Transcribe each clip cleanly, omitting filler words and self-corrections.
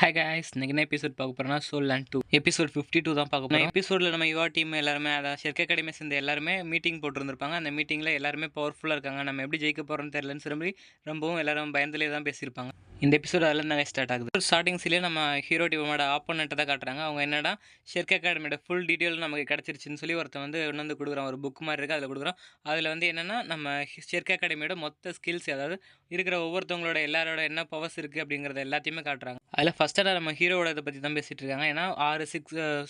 Hi guys, இன்னைக்கு என்ன episode பார்க்க போறோம்னா சோல் அண்ட் 2 எபிசோட் 52 தான் பார்க்க போறோம். எபிசோடில் நம்ம யுவா டீம் எல்லாருமே, அதாவது ஷெர்கே அகாடமி சேர்ந்த எல்லாருமே மீட்டிங் போட்டுருந்துருப்பாங்க. அந்த மீட்டிங்கில் எல்லாருமே பவர்ஃபுல்லாக இருக்காங்க. நம்ம எப்படி ஜெயிக்க போகிறோம்னு தெரியலன்னு சொல்லி ரொம்பவும் எல்லாரும் பயந்துலேயே தான் பேசியிருப்பாங்க. இந்த எபிசோட் அதில் இருந்தாங்க ஸ்டார்ட் ஆகுது. ஸ்டார்டிங் சீலே நம்ம ஹீரோ டீமோட ஆப்போனண்ட்டை தான் காட்டுறாங்க. அவங்க என்னடா ஷெர்கே அகாடமியோட ஃபுல் டீட்டெயில் நமக்கு கிடச்சிருச்சுன்னு சொல்லி ஒருத்தன் வந்து இன்னொன்று கொடுக்குறான். ஒரு புக் மாதிரி இருக்குது, அதில் கொடுக்குறோம். அதில் வந்து என்னென்னா நம்ம ஷெர்கே அகாடமியோட மொத்த ஸ்கில்ஸ், அதாவது இருக்கிற ஒவ்வொருத்தவங்களோட எல்லாரோட என்ன பவர்ஸ் இருக்குது அப்படிங்கிறத எல்லாத்தையுமே காட்டுறாங்க. அதில் ஃபஸ்ட்டாக நம்ம ஹீரோவோட இதை பற்றி தான் பேசிகிட்டு இருக்காங்க. ஏன்னா 6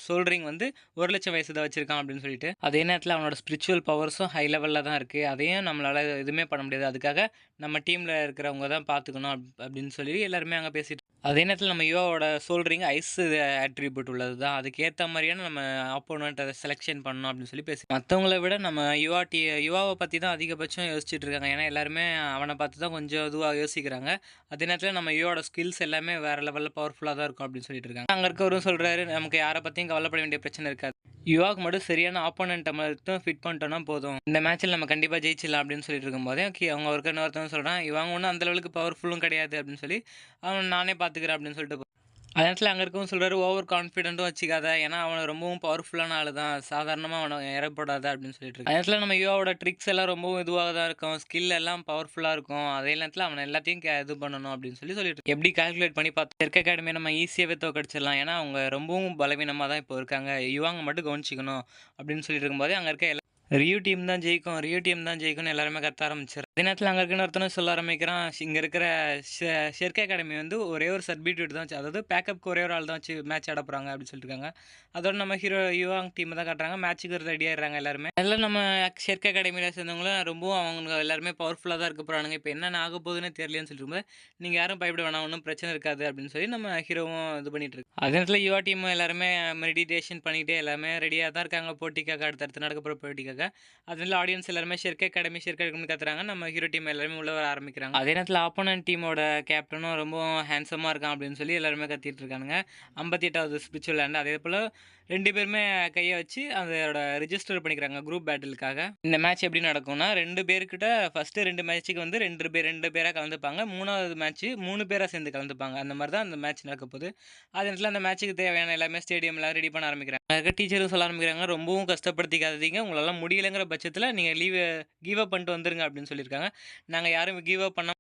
சோல்ரிங் வந்து 1,00,000 வயசு தான் வச்சிருக்கான் அப்படின்னு சொல்லிட்டு, அதே நேரத்தில் அவனோட ஸ்பிரிச்சுவல் பவர்ஸும் ஹை லெவலில் தான் இருக்குது. அதையும் நம்மளால் எதுவுமே பண்ண முடியாது. அதுக்காக நம்ம டீமில் இருக்கிறவங்க தான் பார்த்துக்கணும் அப்படின்னு சொல்லி எல்லாருமே அங்கே பேசிட்டு, அதே நேரத்தில் நம்ம யுவாவோட சோல்ரிங் ஐஸ் ஆட்ரிபியூட் உள்ளது தான். அதுக்கேற்ற மாதிரியான நம்ம ஆப்போனண்ட்டை செலெக்ஷன் பண்ணணும் அப்படின்னு சொல்லி பேசி, மற்றவங்கள விட நம்ம யுவாவை பற்றி தான் அதிகபட்சம் யோசிச்சுட்டு இருக்காங்க. ஏன்னா எல்லாருமே அவனை பார்த்து தான் கொஞ்சம் இதுவாக யோசிக்கிறாங்க. அதே நேரத்தில் நம்ம யுவாவோட ஸ்கில்ஸ் எல்லாமே வேறு லெவலில் பவர்ஃபுல்லாக தான் இருக்கும் அப்படின்னு சொல்லிட்டு இருக்காங்க. அங்கே இருக்கவரும் சொல்கிறாரு, நமக்கு யாரை பற்றியும் கவலைப்பட வேண்டிய பிரச்சனை இருக்காது. யுவாக்கு மட்டும் சரியான ஆப்போனண்ட்டை மட்டும் ஃபிட் பண்ணிட்டோன்னா போதும், இந்த மேட்ச்சில் நம்ம கண்டிப்பாக ஜெயிச்சிடலாம் அப்படின்னு சொல்லிட்டு இருக்கும்போதே அவங்க ஒருக்க இன்னொருத்தவங்க சொல்கிறான், இவங்க ஒன்றும் அந்த லெவலுக்கு பவர்ஃபுல்லும் கிடையாது அப்படின்னு சொல்லி, அவன் நானே பார்த்துக்கிறேன் அப்படின்னு சொல்லிட்டு அதே நேரத்தில் அங்கே இருக்கவும் சொல்கிறாரு, ஓவர் கான்ஃபிடென்ட்டும் வச்சுக்காத, ஏன்னா அவனை ரொம்பவும் பவர்ஃபுல்லான ஆள் தான், சாதாரணமாக அவனை இறப்படாத அப்படின்னு சொல்லிட்டு இருக்கு. அதே நேரத்தில் நம்ம யுவாவோட ட்ரிக்ஸ் எல்லாம் ரொம்பவும் இதுவாக தான் இருக்கும், ஸ்கில் எல்லாம் பவர்ஃபுல்லாக இருக்கும். அதே நேரத்தில் அவனை எல்லாத்தையும் இது பண்ணணும் அப்படின்னு சொல்லிட்டு எப்படி கால்குலேட் பண்ணி பார்த்தா ஷெர்கே அகாடமியை நம்ம ஈஸியாகவே தோக்கடிச்சிடலாம். ஏன்னா அவங்க ரொம்பவும் பலவீனமாக தான் இப்போ இருக்காங்க, யுவாங்க மட்டும் கவனிச்சிக்கணும் அப்படின்னு சொல்லிட்டு இருக்கும்போதே அங்கே இருக்க ரியோ டீம் தான் ஜெயிக்கும்னு எல்லாருமே கத்த ஆரம்பிச்சார். அதே நேரத்தில் அங்கே இருக்கிற ஒருத்தனும் சொல்ல ஆரம்பிக்கிறான், இங்கே இருக்கிற ஷெர்கே அகாடமி வந்து ஒரே ஒரு சப்ஸ்டிட்யூட் தான் வச்சு, அதாவது பேக்கப்க்கு ஒரே ஒரு ஆள் தான் வச்சு மேட்ச் ஆட போகிறாங்க அப்படின்னு சொல்லியிருக்காங்க. அதோட நம்ம யுவாங் டீம் தான் காட்டுறாங்க, மேட்ச்சுக்கு ரெடி ஆயிடுறாங்க எல்லாருமே. அதில் நம்ம ஷெர்கே அகாடமியில் சேர்ந்தவங்களும் ரொம்பவும் அவங்க எல்லாருமே பவர்ஃபுல்லாக தான் இருக்க போகிறாங்க. இப்போ என்னென்ன ஆக போகுதுன்னு தெரியலன்னு சொல்லிட்டு நீங்கள் யாரும் பயப்பட வேணாம், ஒன்றும் பிரச்சனை இருக்காது அப்படின்னு சொல்லி நம்ம ஹீரோவும் இது பண்ணிட்டு இருக்கு. அதே நேரத்தில் யுவா டீம் எல்லாருமே மெடிடேஷன் பண்ணிகிட்டே எல்லாமே ரெடியாக தான் இருக்காங்க போட்டிக்காக, அடுத்தடுத்து நடக்க போகிற போட்டிக்காக. அதனால ஆடியன்ஸ் எல்லாருமே ஷெர்கே அகாடமி கத்துறாங்க. நம்ம ஹீரோ டீம் எல்லாருமே உள்ள வர ஆரம்பிக்கிறாங்க. அதே நேரத்தில் ஆப்போனன்ட் டீமோட கேப்டனும் ரொம்ப ஹேண்ட்ஸமாக இருக்கான் அப்படின்னு சொல்லி எல்லாருமே கத்திட்டு இருக்காங்க. 58வது ஸ்பிரிச்சுவல் லேண்ட். அதே போல் 2 பேருமே கையை வச்சு அதோட ரிஜிஸ்டர் பண்ணிக்கிறாங்க குரூப் பேட்டிலுக்காக. இந்த மேட்ச் எப்படி நடக்கும்னா, 2 பேர்கிட்ட ஃபஸ்ட்டு 2 மேட்ச்சுக்கு வந்து 2 பேராக கலந்துப்பாங்க. 3வது மேட்ச்சு 3 பேராக சேர்ந்து கலந்துப்பாங்க. அந்த மாதிரி தான் அந்த மேட்ச் நடக்க போகுது. அதே நேரத்தில் அந்த மேட்ச்சுக்கு தேவையான எல்லாமே ஸ்டேடியம் எல்லாம் ரெடி பண்ண ஆரம்பிக்கிறாங்க. டீச்சரும் சொல்ல ஆரம்பிக்கிறாங்க, ரொம்பவும் கஷ்டப்படுத்திக்காதீங்க, உங்களால் முடியலைங்கிற பட்சத்தில் நீங்கள் கிவ் அப் பண்ணிட்டு வந்துருங்க அப்படின்னு சொல்லியிருக்காங்க. நாங்கள் யாரும் கிவ் அப் பண்ண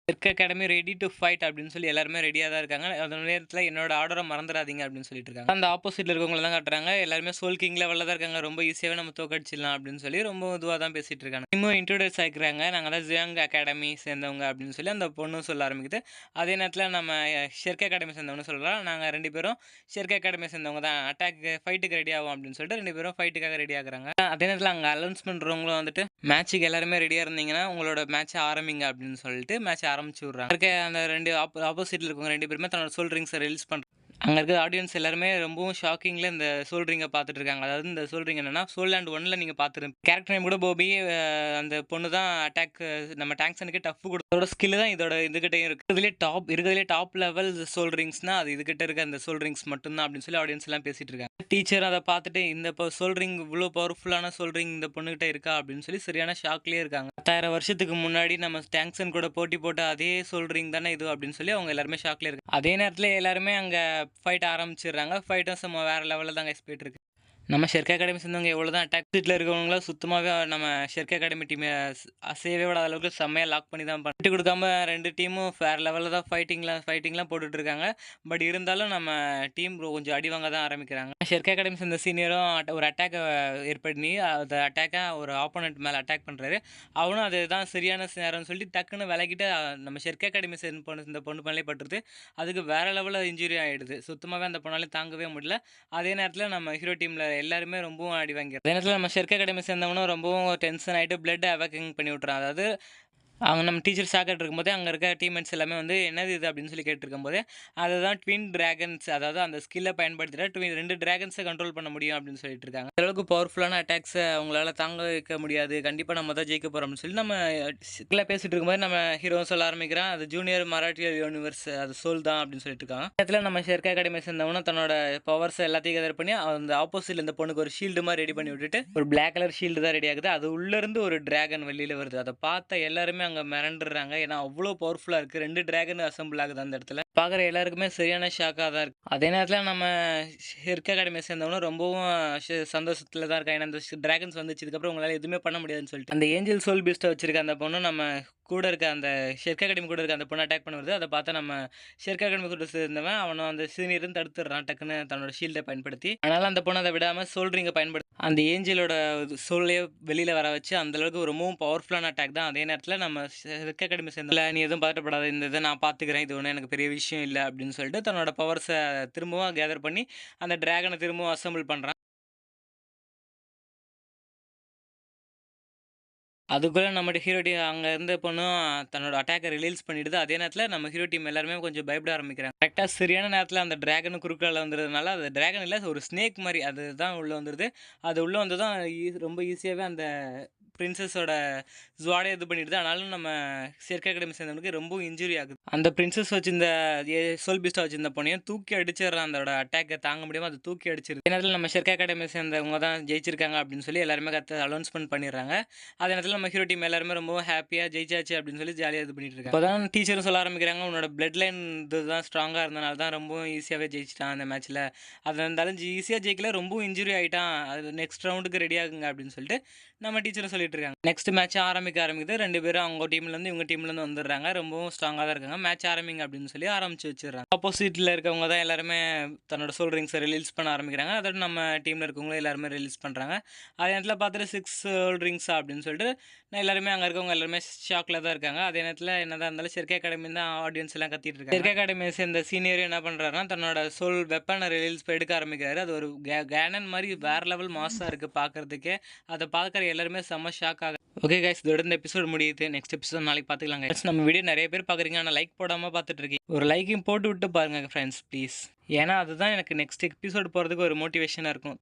Sergei academy ready to fight அப்படின்னு சொல்லி எல்லாருமே ரெடியாக தான் இருக்காங்க. அந்த நேரத்தில் என்னோட ஆர்டரை மறந்துடாதீங்க அப்படின்னு சொல்லிட்டு இருக்காங்க. அந்த ஆப்போசிட்டில் இருக்கவங்கள தான் காட்டுறாங்க. எல்லாருமே சோல் கிங் லெவலில் தான் இருக்காங்க. ரொம்ப ஈஸியாகவே நம்ம தோக்கடிச்சிடலாம் அப்படின்னு சொல்லி ரொம்ப இதுவாக தான் பேசிகிட்டு இருக்காங்க. இன்னும் இன்ட்ரோடியூஸ் ஆகிக்கிறாங்க, நாங்கள் தான் ஜியாங் அகாடமி சேர்ந்தவங்க அப்படின்னு சொல்லி அந்த பொண்ணு சொல்ல ஆரம்பிக்குது. அதே நேரத்தில் நம்ம ஷெர்கே அகாடமி சேர்ந்தவங்க சொல்கிறோம், நாங்கள் 2 பேரும் ஷெர்கே அகாடமி சேர்ந்தவங்க தான், ஃபைட்டுக்கு ரெடி ஆகும் அப்படின்னு சொல்லிட்டு 2 பேரும் ஃபைட்டுக்காக ரெடி ஆகுறாங்க. அதே நேரத்தில் அங்கே அலௌன்ஸ் பண்ணுறவங்களும் வந்துட்டு, மேட்ச்சுக்கு எல்லாருமே ரெடியாக இருந்தீங்கன்னா உங்களோட மேட்ச்சை ஆரம்பிங்க அப்படின்னு சொல்லிட்டு மேட்ச் ஆரம்பிச்சு விட்றாங்க. இருக்க அந்த 2 ஆப்போசிட்டில் இருக்கவங்க 2 பேருமே தன்னோட சோல் ரிங்ஸை ரிலீஸ் பண்ணுறாங்க. அங்கே இருக்க ஆடியன்ஸ் எல்லாருமே ரொம்பவும் ஷாக்கிங்கில் இந்த சோல் ரிங்கை பார்த்துட்டு இருக்காங்க. அதாவது இந்த சோல் ரிங் என்னன்னா, சோல் லேண்ட் 1ல் நீங்கள் பார்த்துருங்க, கேரக்டர் நேம் கூட போபி. அந்த பொண்ணு தான் நம்ம டேங்க்ஸனுக்கு டஃப் கொடுத்தோட ஸ்கில் தான் இதோட இதுகிட்டையும் இருக்குது. இருக்கிறதுலே டாப் லெவல் சோல் ரிங்ஸ்னால் அது இதுகிட்ட இருக்க அந்த சோல் ரிங்ஸ் மட்டும்தான் அப்படின்னு சொல்லி ஆடியன்ஸ் எல்லாம் பேசிட்டு இருக்காங்க. டீச்சர் அதை பார்த்துட்டு, இந்த சோல் ரிங் இவ்வளோ பவர்ஃபுல்லான சோல் ரிங் இந்த பொண்ணுகிட்ட இருக்கா அப்படின்னு சொல்லி சரியான ஷாக்லேயே இருக்காங்க. 10,000 வருஷத்துக்கு முன்னாடி நம்ம டேங்க்ஸன் கூட போட்டி போட்ட அதே சோல் ரிங் தானே இது அப்படின்னு சொல்லி அவங்க எல்லாருமே ஷாக்லேயே இருக்காங்க. அதே நேரத்தில் எல்லாருமே அங்கே ஃபைட் ஆரம்பிச்சிடுறாங்க. ஃபைட்டும் சும்மா வேறு லெவலில் தாங்க போயிட்டு இருக்கு. நம்ம ஷெர்கே அகாடமி சேர்ந்தவங்க எவ்வளோ தான் அட்டாக் சீட்டில் இருக்கவங்களாம் சுத்தமாகவே நம்ம ஷெர்கே அகாடமி டீமை சேவே விடாத அளவுக்கு செம்மையாக லாக் பண்ணி தான் விட்டு கொடுக்காம 2 டீமும் வேறு லெவலில் தான் ஃபைட்டிங்லாம் போட்டுட்ருக்காங்க. பட் இருந்தாலும் நம்ம டீம் கொஞ்சம் அடி வாங்க தான் ஆரம்பிக்கிறாங்க. ஷெர்கே அகாடமி சேர்ந்த சீனியரும் ஒரு அட்டாக்கை ஏற்படுத்தி அந்த அட்டாக்காக ஒரு ஆப்போனண்ட் மேலே அட்டாக் பண்ணுறாரு. அவனும் அதுதான் சரியான நேரம்னு சொல்லிட்டு டக்குன்னு விலகிட்டு நம்ம ஷெர்கே அகாடமி இந்த பொண்ணு மேலே பட்டுருது. அதுக்கு வேறு லெவலில் இன்ஜுரி ஆகிடுது. சுத்தமாகவே அந்த பொண்ணாலே தாங்கவே முடியல. அதே நேரத்தில் நம்ம ஹீரோ டீமில் எல்லாருமே ரொம்பவும் அடி வாங்கிடுறாங்க. அதே நேரத்தில் நம்ம ஷெர்கே அகாடமி சேர்ந்தவனும் ரொம்பவும் டென்ஷன் ஆகிட்டு பிளட் அவாக்கிங் பண்ணி விட்றான். அதாவது அவங்க நம்ம டீச்சர் சாக்கிட்டு இருக்கும்போதே அங்கே இருக்க டீம்மேட்ஸ் எல்லாமே வந்து என்னது இது அப்படின்னு சொல்லி கேட்டுருக்கும்போதே, அதுதான் ட்வின் டிராகன்ஸ், அதாவது அந்த ஸ்கில்லை பயன்படுத்திட்டு 2 டிராகன்ஸை கண்ட்ரோல் பண்ண முடியும் அப்படின்னு சொல்லிட்டு இருக்காங்க. அளவுக்கு பவர்ஃபுல்லான அட்டாக்ஸை அவங்களால தாங்க வைக்க முடியாது, கண்டிப்பாக நம்ம தான் ஜெயிக்க போகிறோம் அப்படின்னு சொல்லி நம்ம ஸ்கில்லை பேசிட்டு இருக்கும்போது நம்ம ஹீரோ சொல்ல ஆரம்பிக்கிறான், அது ஜூனியர் மராட்டிய யூனிவர்ஸ், அது சோல் தான் அப்படின்னு சொல்லிட்டு இருக்காங்க. இடத்துல நம்ம ஷெர்கே அகாடமி சேர்ந்தவனும் தன்னோட பவர்ஸ் எல்லாத்தையும் கதர் பண்ணி அந்த ஆப்போசிட்ல இந்த பொண்ணுக்கு ஒரு ஷீல்டு மாதிரி ரெடி பண்ணி விட்டுட்டு, ஒரு பிளாக் கலர் ஷீல்டு தான் ரெடி ஆகுது. அது உள்ளேருந்து ஒரு டிராகன் வெளியில் வருது. அதை பார்த்த எல்லாருமே எல்லாருமே அங்கே மிரண்டுறாங்க. ஏன்னா அவ்வளோ பவர்ஃபுல்லாக இருக்குது. 2 டிராகன் அசெம்பிள் ஆகுது அந்த இடத்துல. பார்க்குற எல்லாருக்குமே சரியான ஷாக்காக தான் இருக்குது. அதே நேரத்தில் நம்ம ஷெர்க் அகாடமியை சேர்ந்தவங்களும் ரொம்பவும் சந்தோஷத்தில் தான் இருக்காங்க. ஏன்னா இந்த டிராகன்ஸ் வந்துச்சு, இதுக்கப்புறம் உங்களால் எதுவுமே பண்ண முடியாதுன்னு சொல்லிட்டு. அந்த ஏஞ்சல் சோல் பீஸ்ட்டை வச்சிருக்க அந்த பொண்ணு நம்ம கூட இருக்க அந்த ஷெர்க் அகாடமி கூட இருக்க அந்த பொண்ணு அட்டாக் பண்ண வருது. அதை பார்த்தா நம்ம ஷெர்க் அகாடமி கூட சேர்ந்தவன் அவனை அந்த சீனியரும் தடுத்துடுறான் டக்குன்னு தன்னோட ஷீல்டை பயன்படுத்தி. அதனால அந்த பொண்ணை அதை விடாமல் சோல்ரிங்கை பயன்படுத்தி அந்த ஏஞ்சலோட சோல்லையே வெளியில் வர வச்சு அந்தளவுக்கு ரொம்பவும் பவர்ஃபுல்லான அட்டாக் தான். அதே நேரத்தில் நம்ம ஷெர்க் அகாடமி சேர்ந்தல நீ எதுவும் பதட்டப்படாத, இந்த இதை நான் பார்த்துக்கிறேன், இது ஒன்றும் எனக்கு பெரிய விஷயம் இல்லை அப்படின்னு சொல்லிட்டு தன்னோட பவர்ஸை திரும்பவும் கேதர் பண்ணி அந்த டிராகனை திரும்பவும் அசெம்பிள் பண்ணுறான். அதுக்குள்ளே நம்ம ஹீரோ டீம் அங்கே இருந்த பொண்ணும் தன்னோட அட்டாக்கை ரிலீஸ் பண்ணிடுது. அதே நேரத்தில் நம்ம ஹீரோ டீம் எல்லாருமே கொஞ்சம் பயப்பட ஆரம்பிக்கிறாங்க. கரெக்டாக சரியான நேரத்தில் அந்த டிராகன் குறுக்கால வந்துடுறதுனால அது டிராகன் இல்லை, ஒரு ஸ்னேக் மாதிரி அதுதான் உள்ளே வந்துடுது. அது உள்ளே வந்து தான் ரொம்ப ஈஸியாகவே அந்த பிரின்சஸோட ஜுவாடை இது பண்ணிடுது. ஆனாலும் நம்ம ஷெர்க் அகாடமி சேர்ந்தவனுக்கு ரொம்ப இன்ஜுரி ஆகுது. அந்த பிரின்சஸ் வச்சிருந்த சோல் பீஸ்டா வச்சிருந்த பொண்ணையும் தூக்கி அடிச்சிடுறான். அதோட அட்டாக்கை தாங்க முடியாமல் அது தூக்கி அடிச்சிருது. நேரத்தில் நம்ம ஷெர்க் அகாடமி சேர்ந்தவங்க தான் ஜெயிச்சிருக்காங்க அப்படின்னு சொல்லி எல்லாருமே அனௌன்ஸ்மெண்ட் பண்ணிடுறாங்க. அதே நேரத்தில் நம்ம ஹீரோ டீம் எல்லாருமே ரொம்ப ஹாப்பியாக ஜெயிச்சாச்சு அப்படின்னு சொல்லி ஜாலியாக இது பண்ணிட்டு இருக்காங்க. இப்போ தான் டீச்சரும் சொல்ல ஆரம்பிக்கிறாங்க, உன்னோட பிளட் லைன் இதுதான் ஸ்ட்ராங்காக இருந்தனால தான் ரொம்ப ஈஸியாகவே ஜெயிச்சிட்டான் அந்த மேட்ச்சில். அது இருந்தாலும் ஈஸியாக ஜெயிக்கல, ரொம்ப இன்ஜுரி ஆகிட்டான், அது நெக்ஸ்ட் ரவுண்டுக்கு ரெடி ஆகுங்க அப்படின்னு சொல்லிட்டு நம்ம டீச்சரும் சொல்லிட்டு இருக்காங்க. நெக்ஸ்ட் மேட்ச் ஆரம்பிக்குது. 2 பேரும் அவங்க டீம்லேருந்து இவங்க டீம்லேருந்து வந்துடுறாங்க. ரொம்பவும் ஸ்ட்ராங்காக தான் இருக்காங்க. மேட்ச் ஆரம்பிங்க அப்படின்னு சொல்லி ஆரம்பிச்சு வச்சிடுறாங்க. ஆப்போசிட்டில் இருக்கவங்க தான் எல்லாருமே தன்னோட சோல் ரிங்ஸை ரிலீஸ் பண்ண ஆரம்பிக்கிறாங்க. அதோட நம்ம டீமில் இருக்கவங்களும் எல்லாருமே ரிலீஸ் பண்ணுறாங்க. அதே நேரத்தில் பார்த்துட்டு 6 சோல் ரிங்ஸா அப்படின்னு சொல்லிட்டு எல்லாருமே அங்கே இருக்கவங்க எல்லாருமே ஷாக்கில் தான் இருக்காங்க. அதே நேரத்தில் என்னதான் இருந்தாலும் ஷெர்க் அகாடமி தான் ஆடியன்ஸ் எல்லாம் கத்திட்டு இருக்காங்க. ஷெர்க் அகாடமி சேர்ந்த சீனியர் என்ன பண்ணுறாருன்னா தன்னோட சோல் வெப்பனை ரிலீஸ் எடுக்க ஆரம்பிக்கிறாரு. அது ஒரு கேனன் மாதிரி வேறு லெவல் மாஸாக இருக்குது பார்க்குறதுக்கே. அதை பார்க்குற எல்லாருமே செம்ம ஷாக் ஆகுது. ஓகே கைஸ், இதோட இந்த எபிசோட் முடியுது. நெக்ஸ்ட் எபிசோட் நாளைக்கு பார்த்துக்கலாங்க. நம்ம வீடியோ நிறைய பேர் பார்க்குறீங்க, ஆனால் லைக் போடாமல் பார்த்துட்டு இருக்கீங்க. ஒரு லைக்கையும் போட்டு விட்டு பாருங்கள் ஃப்ரெண்ட்ஸ் ப்ளீஸ். ஏன்னா அதுதான் எனக்கு நெக்ஸ்ட் எபிசோட் போகிறதுக்கு ஒரு மோட்டிவேஷனாக இருக்கும்.